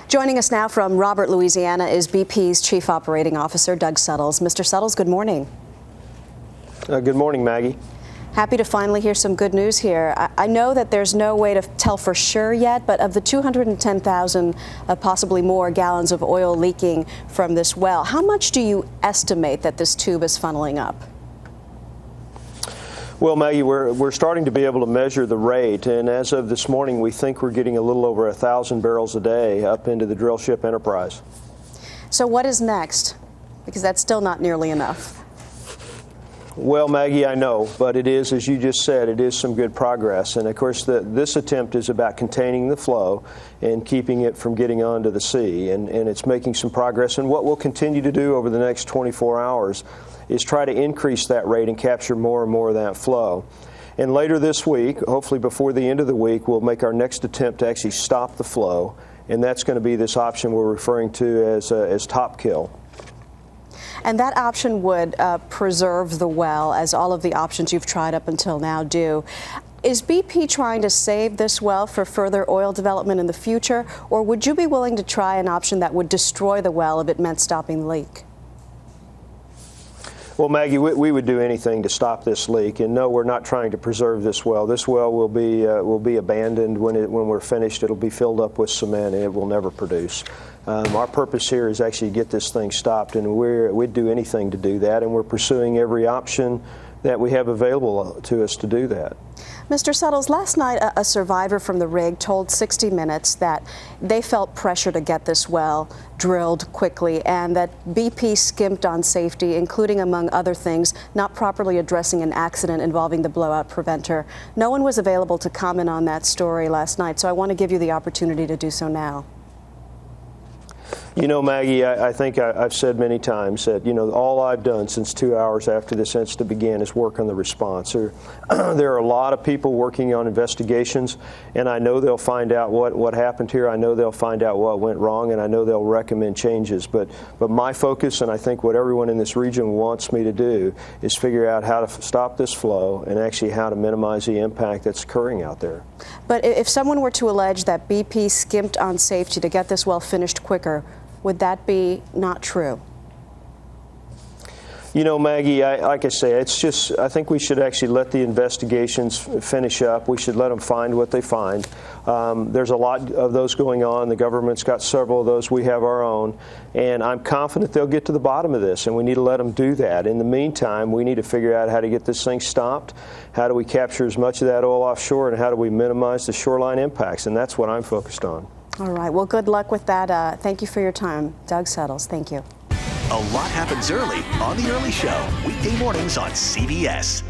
Joining us now from Robert, Louisiana, is BP's Chief Operating Officer, Doug Suttles. Mr. Suttles, good morning. Good morning, Maggie. Happy to finally hear some good news here. I know that there's no way to tell for sure yet, but of the 210,000, possibly more gallons of oil leaking from this well, how much do you estimate that this tube is funneling up? Well, Maggie, we're starting to be able to measure the rate, and as of this morning, we think we're getting a little over 1,000 barrels a day up into the drill ship Enterprise. So what is next? Because that's still not nearly enough. Well, Maggie, I know, but it is, as you just said, it is some good progress. And of course, this attempt is about containing the flow and keeping it from getting onto the sea. And it's making some progress. And what we'll continue to do over the next 24 hours is try to increase that rate and capture more and more of that flow. And later this week, hopefully before the end of the week, we'll make our next attempt to actually stop the flow. And that's going to be this option we're referring to as top kill. And that option would preserve the well, as all of the options you've tried up until now do. Is BP trying to save this well for further oil development in the future, or would you be willing to try an option that would destroy the well if it meant stopping the leak? Well, Maggie, we would do anything to stop this leak, and no, we're not trying to preserve this well. This well will be abandoned when we're finished. It'll be filled up with cement, and it will never produce. Our purpose here is actually to get this thing stopped, and we'd do anything to do that, and we're pursuing every option that we have available to us to do that. Mr. Suttles, last night a survivor from the rig told 60 Minutes that they felt pressure to get this well drilled quickly and that BP skimped on safety, including, among other things, not properly addressing an accident involving the blowout preventer. No one was available to comment on that story last night, so I want to give you the opportunity to do so now. You know, Maggie, I think I've said many times that, you know, all I've done since 2 hours after this incident began is work on the response. There are a lot of people working on investigations, and I know they'll find out what happened here. I know they'll find out what went wrong, and I know they'll recommend changes. But my focus, and I think what everyone in this region wants me to do, is figure out how to stop this flow and actually how to minimize the impact that's occurring out there. But if someone were to allege that BP skimped on safety to get this well finished quicker, would that be not true? You know, Maggie, like I say, it's just, I think we should actually let the investigations finish up. We should let them find what they find. There's a lot of those going on. The government's got several of those. We have our own. And I'm confident they'll get to the bottom of this, and we need to let them do that. In the meantime, we need to figure out how to get this thing stopped. How do we capture as much of that oil offshore, and how do we minimize the shoreline impacts? And that's what I'm focused on. All right. Well, good luck with that. Thank you for your time, Doug Suttles. Thank you. A lot happens early on The Early Show, weekday mornings on CBS.